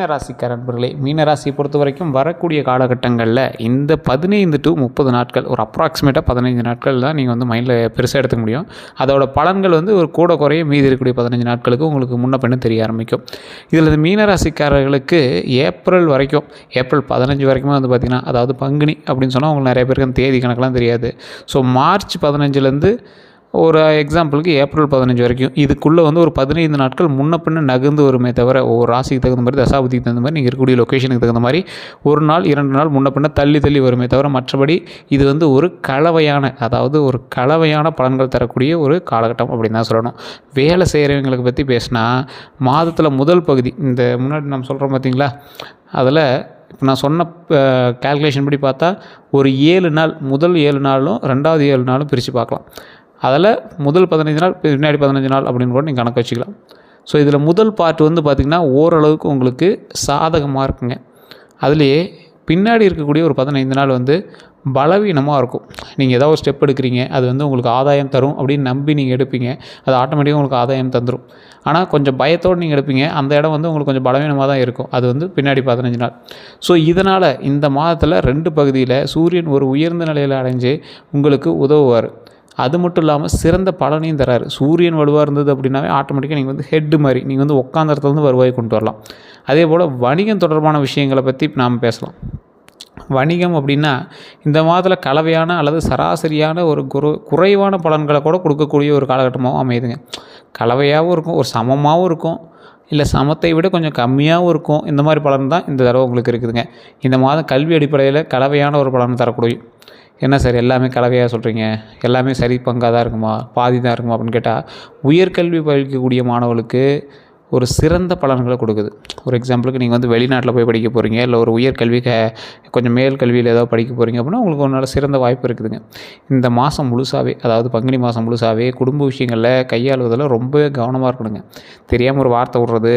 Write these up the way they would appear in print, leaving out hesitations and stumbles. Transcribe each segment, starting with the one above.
மீனராசிக்கார நண்பர்களே, மீனராசியை பொறுத்த வரைக்கும் வரக்கூடிய காலகட்டங்களில் இந்த 15 to 30 நாட்கள், ஒரு அப்ராக்சிமேட்டாக 15 நாட்கள் தான் நீங்கள் வந்து மைண்டில் பெருசாக எடுத்துக்க முடியும். அதோட பலன்கள் வந்து ஒரு கூட குறைய மீதி இருக்கக்கூடிய 15 நாட்களுக்கு உங்களுக்கு முன்ன பின்ன தெரிய ஆரம்பிக்கும். இதில் இந்த மீனராசிக்காரர்களுக்கு ஏப்ரல் வரைக்கும், ஏப்ரல் 15 வரைக்குமே வந்து பார்த்திங்கன்னா, அதாவது பங்குனி அப்படின்னு சொன்னால் உங்களுக்கு நிறைய பேருக்கு அந்த தேதி கணக்கெலாம் தெரியாது. ஸோ மார்ச் 15லேருந்து ஒரு எக்ஸாம்பிளுக்கு ஏப்ரல் 15 வரைக்கும் இதுக்குள்ளே வந்து ஒரு 15 நாட்கள் முன்ன பின்ன நகர்ந்து வருமே தவிர, ஒவ்வொரு ராசிக்கு தகுந்த மாதிரி, தசாபதிக்கு தகுந்த மாதிரி, நீங்கள் இருக்கக்கூடிய லொக்கேஷனுக்கு தகுந்த மாதிரி ஒரு நாள் 2 நாள் முன்ன பின்ன தள்ளி வருமே தவிர, மற்றபடி இது வந்து ஒரு கலவையான, அதாவது ஒரு கலவையான பலன்கள் தரக்கூடிய ஒரு காலகட்டம் அப்படின்னு தான் சொல்லணும். வேலை செய்கிறவங்களுக்கு பற்றி பேசினா, மாதத்தில் முதல் பகுதி, இந்த முன்னாடி நம்ம சொல்கிறோம் பார்த்திங்களா, அதில் இப்போ நான் சொன்ன கேல்குலேஷன் படி பார்த்தா ஒரு 7 நாள், முதல் 7 நாளும் 2வது 7 நாளும் பிரித்து பார்க்கலாம். அதில் முதல் 15 நாள், பின்னாடி 15 நாள் அப்படின்னு கூட நீங்கள் கணக்கு வச்சுக்கலாம். ஸோ இதில் முதல் பார்ட் வந்து பார்த்திங்கன்னா ஓரளவுக்கு உங்களுக்கு சாதகமாக இருக்குங்க. அதுலேயே பின்னாடி இருக்கக்கூடிய ஒரு 15 நாள் வந்து பலவீனமாக இருக்கும். நீங்கள் ஏதாவது ஒரு ஸ்டெப் எடுக்கிறீங்க, அது வந்து உங்களுக்கு ஆதாயம் தரும் அப்படின்னு நம்பி நீங்கள் எடுப்பீங்க, அது ஆட்டோமேட்டிக்காக உங்களுக்கு ஆதாயம் தந்துடும். ஆனால் கொஞ்சம் பயத்தோடு நீங்கள் எடுப்பீங்க, அந்த இடம் வந்து உங்களுக்கு கொஞ்சம் பலவீனமாக தான் இருக்கும். அது வந்து பின்னாடி 15 நாள். ஸோ இதனால் இந்த மாதத்தில் 2 பகுதியில் சூரியன் ஒரு உயர்ந்த நிலையில் அடைஞ்சு உங்களுக்கு உதவுவார். அது மட்டும் இல்லாமல் சிறந்த பலனையும் தராரு. சூரியன் வலுவாக இருந்தது அப்படின்னாவே ஆட்டோமேட்டிக்காக நீங்கள் வந்து ஹெட்டு மாதிரி, நீங்கள் வந்து உட்காந்த இடத்துலேருந்து வருவாய் கொண்டு வரலாம். அதே போல் வணிகம் தொடர்பான விஷயங்களை பற்றி நாம் பேசலாம். வணிகம் அப்படின்னா இந்த மாதத்தில் கலவையான அல்லது சராசரியான ஒரு குறைவான பலன்களை கூட கொடுக்கக்கூடிய ஒரு காலகட்டமாகவும் அமையுதுங்க. கலவையாகவும் இருக்கும், ஒரு சமமாகவும் இருக்கும், இல்லை சமத்தை விட கொஞ்சம் கம்மியாகவும் இருக்கும். இந்த மாதிரி பலன் தான் இந்த தடவை உங்களுக்கு இருக்குதுங்க. இந்த மாதம் கல்வி அடிப்படையில் கலவையான ஒரு பலன் தரக்கூடிய. என்ன சார் எல்லாமே கலவையாக சொல்கிறீங்க, எல்லாமே சரி பங்காக தான் இருக்குமா, பாதி தான் இருக்குமா அப்படின்னு கேட்டால், உயர்கல்வி பயிற்கக்கூடிய மாணவர்களுக்கு ஒரு சிறந்த பலன்களை கொடுக்குது. ஒரு எக்ஸாம்பிளுக்கு நீங்கள் வந்து வெளிநாட்டில் போய் படிக்க போகிறீங்க, இல்லை ஒரு உயர்கல்வி கொஞ்சம் மேல் கல்வியில் ஏதாவது படிக்க போகிறீங்க அப்படின்னா உங்களுக்கு ஒரு நல்ல சிறந்த வாய்ப்பு இருக்குதுங்க. இந்த மாதம் முழுசாகவே, அதாவது பங்குனி மாதம் முழுசாகவே குடும்ப விஷயங்களில் கையாளுவதில் ரொம்ப கவனமாக இருக்கணுங்க. தெரியாமல் ஒரு வார்த்தை விடுறது,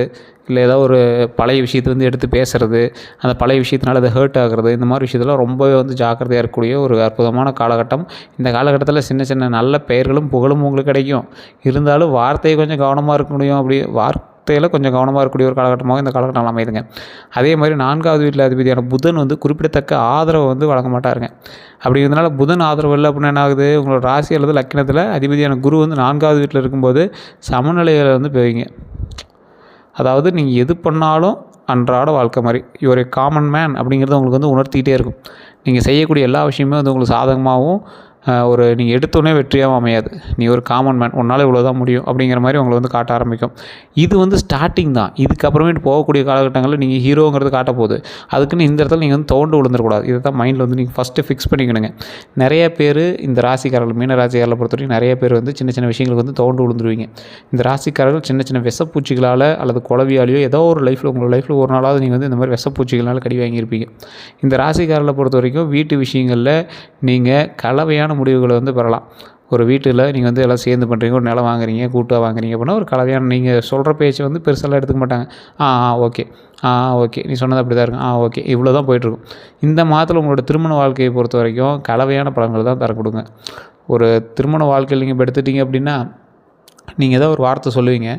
இல்லை ஏதோ ஒரு பழைய விஷயத்தை வந்து எடுத்து பேசுகிறது, அந்த பழைய விஷயத்தினால அது ஹர்ட் ஆகிறது, இந்த மாதிரி விஷயத்தில் ரொம்பவே வந்து ஜாக்கிரதையாக இருக்கக்கூடிய ஒரு அற்புதமான காலகட்டம். இந்த காலகட்டத்தில் சின்ன சின்ன நல்ல பெயர்களும் புகழும் உங்களுக்கு கிடைக்கும். இருந்தாலும் வார்த்தையை கொஞ்சம் கவனமாக இருக்க முடியும். அப்படி வார்த்தையில் கொஞ்சம் கவனமாக இருக்கக்கூடிய ஒரு காலகட்டமாக இந்த காலகட்டம் அமைதுங்க. அதே மாதிரி 4வது வீட்டில் அதிபதியான புதன் வந்து குறிப்பிடத்தக்க ஆதரவை வந்து வழங்க மாட்டாருங்க. அப்படிங்கிறதுனால புதன் ஆதரவு இல்லை அப்படின்னா என்ன ஆகுது, உங்களோட ராசி அல்லது லக்கினத்தில் அதிபதியான குரு வந்து 4வது வீட்டில் இருக்கும்போது சமநிலையில் வந்து போவீங்க. அதாவது நீங்கள் எது பண்ணாலும் அன்றாட வாழ்க்கை மாதிரி ஒரு காமன் மேன் அப்படிங்கிறத உங்களுக்கு வந்து உணர்த்திக்கிட்டே இருக்கும். நீங்கள் செய்யக்கூடிய எல்லா விஷயமே வந்து உங்களுக்கு சாதகமாகவும் ஒரு நீங்கள் எடுத்தோடனே வெற்றியாகவும் அமையாது. நீ ஒரு காமன் மேன், உன்னால் இவ்வளோ தான் முடியும் அப்படிங்கிற மாதிரி உங்களை வந்து காட்ட ஆரம்பிக்கும். இது வந்து ஸ்டார்டிங் தான். இதுக்கப்புறமேட்டு போகக்கூடிய காலகட்டங்களில் நீங்கள் ஹீரோங்கிறது காட்ட போகுது. அதுக்குன்னு இந்த இடத்துல நீங்கள் வந்து தோண்டு விழுந்துடக்கூடாது. இதை தான் மைண்டில் வந்து நீங்கள் ஃபஸ்ட்டு ஃபிக்ஸ் பண்ணிக்கணுங்க. நிறைய பேர் இந்த ராசிக்காரர்கள், மீன ராசிக்காரர்களை பொறுத்த வரைக்கும் நிறைய பேர் வந்து சின்ன சின்ன விஷயங்களுக்கு வந்து தோண்டு விழுந்துருவீங்க. இந்த ராசிக்காரர்கள் சின்ன சின்ன விஷப்பூச்சிகளால் அல்லது குளவியாலேயோ ஏதோ ஒரு லைஃப்பில், உங்களோட லைஃப்பில் ஒரு நாளாவது நீங்கள் வந்து இந்த மாதிரி விஷப்பூச்சிகளால் கடி வாங்கியிருப்பீங்க. இந்த ராசிக்காரர்களை பொறுத்த வரைக்கும் வீட்டு விஷயங்களில் நீங்கள் கலவையான முடிவுகளை வந்து பெறலாம். ஒரு வீட்டில் நீங்கள் வந்து எல்லாம் சேர்ந்து பண்ணுறீங்க, ஒரு நிலம் வாங்குறீங்க, கூட்டாக வாங்குறீங்க அப்படின்னா ஒரு கலவையான, நீங்கள் சொல்கிற பேச்சு வந்து பெருசெல்லாம் எடுத்துக்க மாட்டாங்க. ஓகே ஓகே நீ சொன்னது அப்படி தான் இருக்கும், ஓகே இவ்வளோ தான் போய்ட்டுருக்கும். இந்த மாதத்தில் உங்களோட திருமண வாழ்க்கையை பொறுத்த வரைக்கும் கலவையான பலன்கள் தான் தர கொடுங்க. ஒரு திருமண வாழ்க்கையில் நீங்கள் இப்போ எடுத்துட்டீங்க அப்படின்னா, நீங்கள் ஏதோ ஒரு வார்த்தை சொல்லுவீங்க,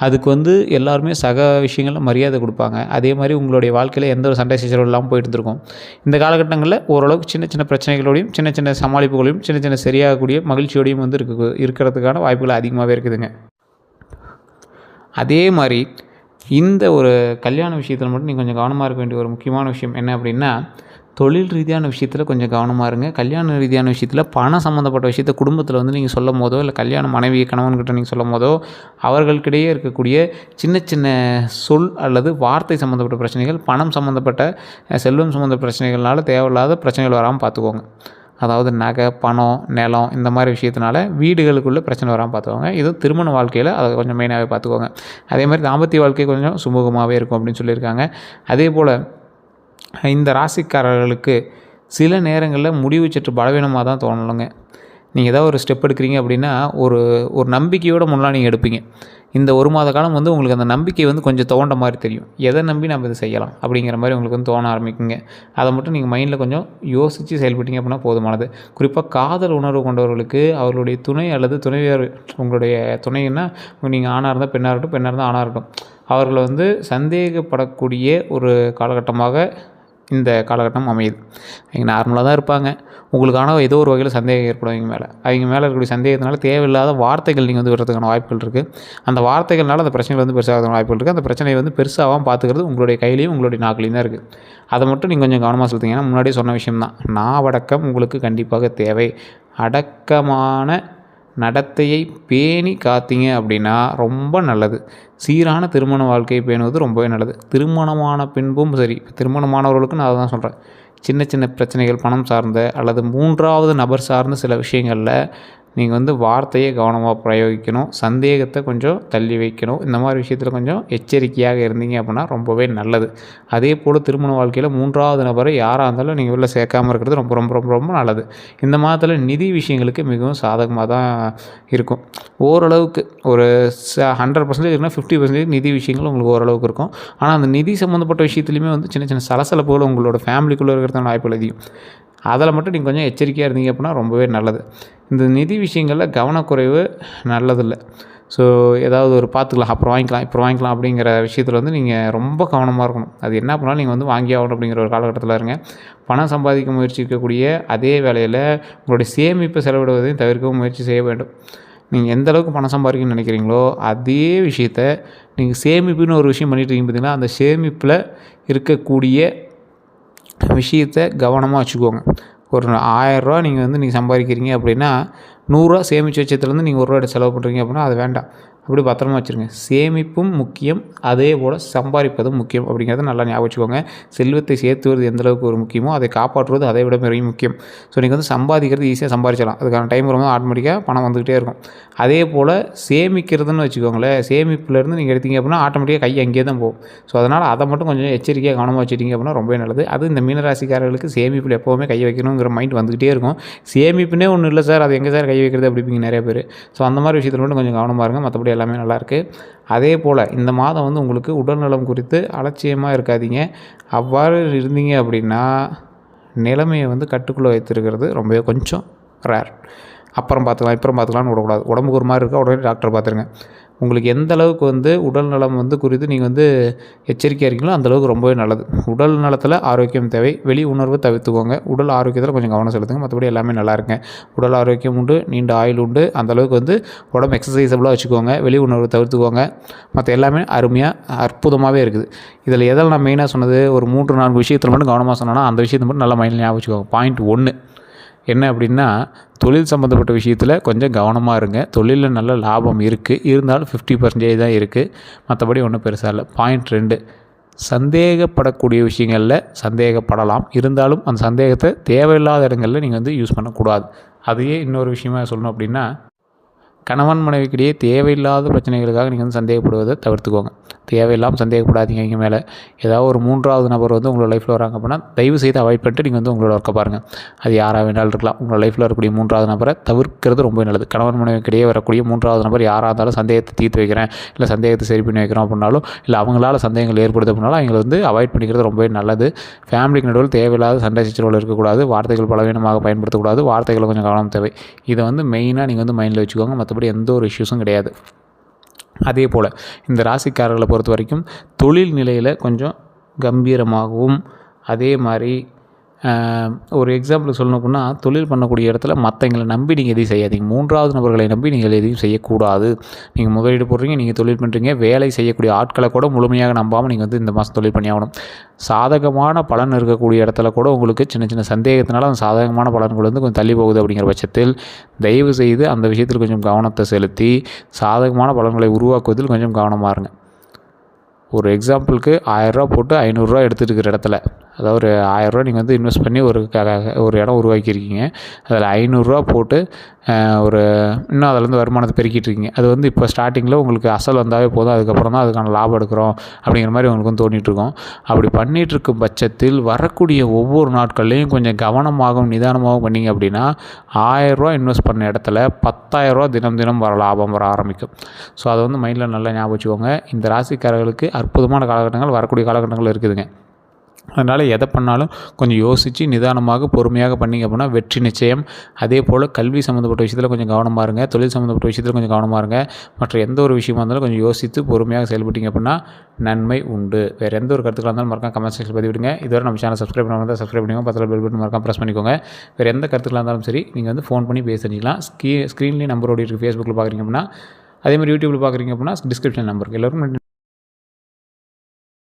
அதுக்கு வந்து எல்லாருமே சக விஷயங்களில் மரியாதை கொடுப்பாங்க. அதே மாதிரி உங்களுடைய வாழ்க்கையில் எந்த ஒரு சண்டை சச்சரவு இல்லாமல் போயிட்டு இருந்திருக்கும். இந்த காலகட்டங்களில் ஓரளவுக்கு சின்ன சின்ன பிரச்சனைகளோடையும் சின்ன சின்ன சமாளிப்புகளையும் சின்ன சின்ன சரியாகக்கூடிய மகிழ்ச்சியோடையும் வந்து இருக்கிறதுக்கான வாய்ப்புகள் அதிகமாகவே இருக்குதுங்க. அதே மாதிரி இந்த ஒரு கல்யாண விஷயத்தில் மட்டும் நீங்கள் கொஞ்சம் கவனமாக இருக்க வேண்டிய ஒரு முக்கியமான விஷயம் என்ன அப்படின்னா, தொழில் ரீதியான விஷயத்தில் கொஞ்சம் கவனமாக இருங்க. கல்யாண ரீதியான விஷயத்தில் பணம் சம்மந்தப்பட்ட விஷயத்தை குடும்பத்தில் வந்து நீங்கள் சொல்லும் போதோ, இல்லை கல்யாண மனைவி கணவன்கிட்ட நீங்கள் சொல்லும் போதோ, அவர்களுக்கிடையே இருக்கக்கூடிய சின்ன சின்ன சொல் அல்லது வார்த்தை சம்மந்தப்பட்ட பிரச்சனைகள், பணம் சம்மந்தப்பட்ட செல்வம் சம்மந்தப்பட்ட பிரச்சனைகள்னால தேவையில்லாத பிரச்சனைகள் வராமல் பார்த்துக்கோங்க. அதாவது நகை, பணம், நிலம் இந்த மாதிரி விஷயத்தினால வீடுகளுக்குள்ளே பிரச்சனை வராமல் பார்த்துக்கோங்க. இது திருமண வாழ்க்கையில் அதை கொஞ்சம் மெயினாகவே பார்த்துக்கோங்க. அதே மாதிரி தாம்பத்திய வாழ்க்கை கொஞ்சம் சுமூகமாகவே இருக்கும் அப்படின்னு சொல்லியிருக்காங்க. அதே போல் இந்த ராசிக்காரர்களுக்கு சில நேரங்களில் முடிவு சற்று பலவீனமாக தான் தோணலுங்க. நீங்கள் ஏதாவது ஒரு ஸ்டெப் எடுக்கிறீங்க அப்படின்னா ஒரு நம்பிக்கையோடு முன்னாடி நீங்கள் எடுப்பீங்க. இந்த ஒரு மாத காலம் வந்து உங்களுக்கு அந்த நம்பிக்கை வந்து கொஞ்சம் தோண்ட மாதிரி தெரியும். எதை நம்பி நம்ம இதை செய்யலாம் அப்படிங்கிற மாதிரி உங்களுக்கு வந்து தோண ஆரம்பிக்குங்க. அதை மட்டும் நீங்கள் மைண்டில் கொஞ்சம் யோசித்து செயல்பட்டீங்க அப்படின்னா போதுமானது. குறிப்பாக காதல் உணர்வு கொண்டவர்களுக்கு அவர்களுடைய துணை அல்லது துணைவியார், உங்களுடைய துணைன்னா நீங்கள் ஆணாக இருந்தால் பெண்ணாக இருக்கட்டும், பெண்ணாக இருந்தால் ஆணாக இருக்கட்டும், அவர்களை வந்து சந்தேகப்படக்கூடிய ஒரு காலகட்டமாக இந்த காலகட்டம் அமையுது. அவங்க நார்மலாக தான் இருப்பாங்க. உங்களுக்கான ஏதோ ஒரு வகையில் சந்தேகம் ஏற்படும் அவங்க மேலே இருக்கக்கூடிய சந்தேகத்தினால தேவையில்லாத வார்த்தைகள் நீங்கள் வந்து விடுறதுக்கான வாய்ப்புகள் இருக்குது. அந்த வார்த்தைகள்னால அந்த பிரச்சனைகள் வந்து பெருசாகிறதுக்கான வாய்ப்புகள் இருக்குது. அந்த பிரச்சனையை வந்து பெருசாகாமல் பார்த்துக்கிறது உங்களுடைய கையிலையும் உங்களுடைய நாக்கிலையும் தான் இருக்குது. அதை மட்டும் நீங்கள் கொஞ்சம் கவனமாக செலுத்துங்க. ஏன்னா முன்னாடியே சொன்ன விஷயம் தான், நாவடக்கம் உங்களுக்கு கண்டிப்பாக தேவை. அடக்கமான நடத்தையை பேணி காத்தீங்க அப்படின்னா ரொம்ப நல்லது. சீரான திருமண வாழ்க்கையை பேணுவது ரொம்பவே நல்லது. திருமணமான பின்பும் சரி, திருமணமானவர்களுக்கு நான் அதை தான் சொல்கிறேன். சின்ன சின்ன பிரச்சனைகள் பணம் சார்ந்த அல்லது 3வது நபர் சார்ந்த சில விஷயங்களில் நீங்கள் வந்து வார்த்தையை கவனமாக பிரயோகிக்கணும். சந்தேகத்தை கொஞ்சம் தள்ளி வைக்கணும். இந்த மாதிரி விஷயத்தில் கொஞ்சம் எச்சரிக்கையாக இருந்தீங்க அப்படின்னா ரொம்பவே நல்லது. அதே போல் திருமண வாழ்க்கையில் 3வது நபரை யாராக இருந்தாலும் நீங்கள் வெளில சேர்க்காமல் இருக்கிறது ரொம்ப ரொம்ப ரொம்ப ரொம்ப நல்லது. இந்த மாதத்தில் நிதி விஷயங்களுக்கு மிகவும் சாதகமாக தான் இருக்கும். ஓரளவுக்கு ஒரு 100% இருக்குன்னா 50% நிதி விஷயங்கள் உங்களுக்கு ஓரளவுக்கு இருக்கும். ஆனால் அந்த நிதி சம்மந்தப்பட்ட விஷயத்துலையுமே வந்து சின்ன சின்ன சலசலப்புகள் உங்களோட ஃபேமிலிக்குள்ளே இருக்கிறதான வாய்ப்புகள் அதிகம். அதில் மட்டும் நீங்கள் கொஞ்சம் எச்சரிக்கையாக இருந்தீங்க அப்படின்னா ரொம்பவே நல்லது. இந்த நிதி விஷயங்களில் கவனக்குறைவு நல்லதில்லை. ஸோ ஏதாவது ஒரு பார்த்துக்கலாம், அப்புறம் வாங்கிக்கலாம், இப்போ வாங்கிக்கலாம் அப்படிங்கிற விஷயத்தில் வந்து நீங்கள் ரொம்ப கவனமாக இருக்கணும். அது என்ன பண்ணாலும் நீங்கள் வந்து வாங்கி ஆகணும் அப்படிங்கிற ஒரு காலகட்டத்தில் இருங்க. பணம் சம்பாதிக்க முயற்சிக்கக்கூடிய அதே வேளையில் உங்களுடைய சேமிப்பை செலவிடுவதையும் தவிர்க்கவும் முயற்சி செய்ய வேண்டும். நீங்கள் எந்த அளவுக்கு பணம் சம்பாதிக்கணும்னு நினைக்கிறீங்களோ அதே விஷயத்தை நீங்கள் சேமிப்புன்னு ஒரு விஷயம் பண்ணிட்டு இருக்கீங்க பார்த்தீங்கன்னா, அந்த சேமிப்பில் இருக்கக்கூடிய விஷயத்தை கவனமாக வச்சுக்கோங்க. ஒரு 1000 ரூபா நீங்கள் சம்பாதிக்கிறீங்க அப்படின்னா, 100 ரூபா சேமித்து வச்சதுலேருந்து நீங்கள் 1 ரூபா எடுத்து செலவு பண்ணுறீங்க அப்படின்னா அது வேண்டாம். அப்படி பத்திரமா வச்சுருங்க. சேமிப்பும் முக்கியம், அதே போல் சம்பாதிப்பதும் முக்கியம் அப்படிங்கிறத நல்லா ஞாபகம் வச்சுக்கோங்க. செல்வத்தை சேர்த்துவது எந்தளவுக்கு ஒரு முக்கியமோ அதை காப்பாற்றுவது அதை விட மிகவும் முக்கியம். ஸோ நீங்கள் வந்து சம்பாதிக்கிறது ஈஸியாக சம்பாதிச்சிடலாம். அதுக்கான டைம் வரும்போது ஆட்டோமேட்டிக்காக பணம் வந்துக்கிட்டே இருக்கும். அதே போல் சேமிக்கிறதுன்னு வச்சுக்கோங்களேன், சேமிப்புலேருந்து நீங்கள் எடுத்தீங்க அப்படின்னா ஆட்டோமேட்டிக்காக கை அங்கேயே தான் போகும். ஸோ அதனால் அதை மட்டும் கொஞ்சம் எச்சரிக்கையாக கவனமாக வச்சுட்டிங்க அப்படின்னா ரொம்பவே நல்லது. அது இந்த மீனராசிக்காரர்களுக்கு சேமிப்பில் எப்போவுமே கை வைக்கணுங்கிற மைண்ட் வந்துக்கிட்டே இருக்கும். சேமிப்புனே ஒன்றும் இல்லை சார், அது எங்கே சார் கை வைக்கிறது அப்படிப்பீங்க நிறைய பேர். ஸோ அந்த மாதிரி விஷயத்தில் மட்டும் கொஞ்சம் கவனமாக இருங்க. மற்றபடி எல்லாமே நல்லாயிருக்கு. அதே போல் இந்த மாதம் வந்து உங்களுக்கு உடல்நலம் குறித்து அலட்சியமாக இருக்காதீங்க. அவ்வாறு இருந்தீங்க அப்படின்னா நிலைமையை வந்து கட்டுக்குள்ளே வைத்திருக்கிறது ரொம்பவே கொஞ்சம் ரேர். அப்புறம் பார்த்துக்கலாம்னு விடக்கூடாது. உடம்புக்கு ஒரு மாதிரி இருக்கா உடனே டாக்டர் பார்த்துருங்க. உங்களுக்கு எந்த அளவுக்கு வந்து உடல் நலம் வந்து குறித்து நீங்கள் வந்து எச்சரிக்கையாக இருக்கீங்களோ அந்தளவுக்கு ரொம்பவே நல்லது. உடல் நலத்தில் ஆரோக்கியம் தேவை. வெளி உணர்வு தவிர்த்துக்கோங்க. உடல் ஆரோக்கியத்தில் கொஞ்சம் கவனம் செலுத்துங்க. மற்றபடி எல்லாமே நல்லா இருக்குங்க. உடல் ஆரோக்கியம் உண்டு, நீண்ட ஆயுள் உண்டு. அந்தளவுக்கு வந்து உடம்பு எக்ஸசைஸபிளாக வச்சுக்கோங்க. வெளி உணர்வு தவிர்த்துக்கோங்க. மற்ற எல்லாமே அருமையாக அற்புதமாகவே இருக்குது. இதில் எதில் நான் மெயினாக சொன்னது ஒரு 3-4 விஷயத்தில் மட்டும் கவனமாக சொன்னேன்னா அந்த விஷயத்தை மட்டும் நல்லா மைண்டில் ஞாபகம் வச்சுக்கோங்க. பாயிண்ட் 1 என்ன அப்படின்னா, தொழில் சம்மந்தப்பட்ட விஷயத்தில் கொஞ்சம் கவனமாக இருங்க. தொழிலில் நல்ல லாபம் இருக்குது, இருந்தாலும் 50% தான் இருக்குது. மற்றபடி ஒன்றும் பெருசாக இல்லை. பாயிண்ட் 2, சந்தேகப்படக்கூடிய விஷயங்களில் சந்தேகப்படலாம், இருந்தாலும் அந்த சந்தேகத்தை தேவையில்லாத இடங்களில் நீங்கள் வந்து யூஸ் பண்ணக்கூடாது. அதையே இன்னொரு விஷயமாக சொல்லணும் அப்படின்னா, கணவன் மனைவிக்கிடையே தேவையில்லாத பிரச்சனைகளுக்காக நீங்கள் வந்து சந்தேகப்படுவதை தவிர்த்துக்கோங்க. தேவையில்லாமல் சந்தேகப்படாதீங்க. இங்கே மேலே ஏதாவது ஒரு 3வது நபர் வந்து உங்களோட லைஃப்பில் வராங்க அப்படின்னா தயவு செய்து அவாய்ட் பண்ணிட்டு நீங்கள் வந்து உங்களோட ஒர்க்கை பாருங்கள். அது யாராக வேணாலும் இருக்கலாம். உங்களோட லைஃப்பில் வரக்கூடிய 3வது நபரை தவிர்க்கிறது ரொம்ப நல்லது. கணவன் மனைவிக்கிடையே வரக்கூடிய 3வது நபர் யாராக இருந்தாலும் சந்தேகத்தை தீர்த்து வைக்கிறேன், இல்லை சந்தேகத்தை சரி பண்ணி வைக்கிறோம் அப்படின்னாலும், இல்லை அவங்களால சந்தேகங்கள் ஏற்படுது அப்படின்னாலும் அவங்களை வந்து அவாய்ட் பண்ணிக்கிறது ரொம்பவே நல்லது. ஃபேமிலிக்கு நடுவில் தேவையில்லாத சண்டை சச்சரவுகள் இருக்கக்கூடாது. வார்த்தைகள் பலவீனமாக பயன்படுத்தக்கூடாது. வார்த்தைகளை கொஞ்சம் கவனம் தேவை. இதை வந்து மெயினாக நீங்கள் வந்து மைண்டில் வச்சுக்கோங்க. மற்றபடி எந்த ஒரு இஷ்யூஸும் கிடையாது. அதே போல் இந்த ராசிக்காரர்களை பொறுத்த வரைக்கும் தொழில் நிலையில் கொஞ்சம் கம்பீரமாகவும், அதே மாதிரி ஒரு எக்ஸாம்பிள் சொல்லணும் அப்படின்னா, தொழில் பண்ணக்கூடிய இடத்துல மற்றவங்களை நம்பி நீங்கள் எதையும் செய்யாதீங்க. 3வது நபர்களை நம்பி நீங்கள் எதையும் செய்யக்கூடாது. நீங்கள் முதலீடு போடுறீங்க, நீங்கள் தொழில் பண்ணுறீங்க, வேலை செய்யக்கூடிய ஆட்களை கூட முழுமையாக நம்பாமல் நீங்கள் வந்து இந்த மாதம் தொழில் பண்ணி ஆகணும். சாதகமான பலன் இருக்கக்கூடிய இடத்துல கூட உங்களுக்கு சின்ன சின்ன சந்தேகத்தினால அந்த சாதகமான பலன்கள் வந்து கொஞ்சம் தள்ளி போகுது. அப்படிங்கிற பட்சத்தில் தயவு செய்து அந்த விஷயத்தில் கொஞ்சம் கவனத்தை செலுத்தி சாதகமான பலன்களை உருவாக்குவதில் கொஞ்சம் கவனமாக இருங்க. ஒரு எக்ஸாம்பிளுக்கு 1000 ரூபா போட்டு 500 ரூபா எடுத்துகிட்டு இருக்கிற இடத்துல, அதாவது ஒரு 1000 ரூபா நீங்கள் வந்து இன்வெஸ்ட் பண்ணி ஒரு இடம் உருவாக்கியிருக்கீங்க. அதில் 500 ரூபா போட்டு இன்னும் அதிலேருந்து வருமானத்தை பெருக்கிட்டு இருக்கீங்க. அது வந்து இப்போ ஸ்டார்டிங்கில் உங்களுக்கு அசல் வந்தாவே போதும், அதுக்கப்புறம் தான் அதுக்கான லாபம் எடுக்கிறோம் அப்படிங்கிற மாதிரி உங்களுக்கு வந்து தோணிகிட்ருக்கோம். அப்படி பண்ணிகிட்ருக்கும் பட்சத்தில் வரக்கூடிய ஒவ்வொரு நாட்கள்லேயும் கொஞ்சம் கவனமாகவும் நிதானமாகவும் பண்ணிங்க அப்படின்னா 1000 ரூபா இன்வெஸ்ட் பண்ண இடத்துல 10,000 ரூபா தினம் தினம் லாபம் வர ஆரம்பிக்கும். ஸோ அதை வந்து மைண்டில் நல்லா ஞாபகம் வச்சுக்கோங்க. இந்த ராசிக்காரர்களுக்கு அற்புதமான காலகட்டங்கள் வரக்கூடிய காலகட்டங்கள் இருக்குதுங்க. அதனால் எதை பண்ணாலும் கொஞ்சம் யோசித்து நிதானமாக பொறுமையாக பண்ணிங்க அப்படின்னா வெற்றி நிச்சயம். அதே போல் கல்வி சம்மந்தப்பட்ட விஷயத்தில் கொஞ்சம் கவனமாக இருங்க, தொழில் சம்மந்தப்பட்ட விஷயத்தில் கொஞ்சம் கவனமாக இருங்க. மற்ற எந்த ஒரு விஷயமா இருந்தாலும் கொஞ்சம் யோசித்து பொறுமையாக செயல்பட்டீங்க அப்படின்னா நன்மை உண்டு. வேறு எந்த ஒரு கருத்துக்களாக இருந்தாலும் மறக்காம கமெண்ட் செக்ஷனில் பதிவிடுங்க. இதுவரை நம்ம சேனல் சப்ஸ்கிரைப் பண்ணாமல் சப்ஸ்கிரைப் பண்ணிக்கோங்க, பக்கத்தில் பெல் பட்டன் மறக்காம ப்ரெஸ் பண்ணிக்கோங்க. வேறு எந்த கருத்துக்களாக இருந்தாலும் சரி நீங்கள் வந்து ஃபோன் பண்ணி பேச தெரிஞ்சிக்கலாம். ஸ்க்ரீன்லேயும் நம்பர் ஓடி இருக்குது. ஃபேஸ்புக்கில் பார்க்குறீங்க அப்படின்னா, அதேமாதிரி யூடியூப்பில் பார்க்குறீங்க அப்படின்னா டிஸ்கிரிப்ஷன் நம்பருக்கு எல்லோரும்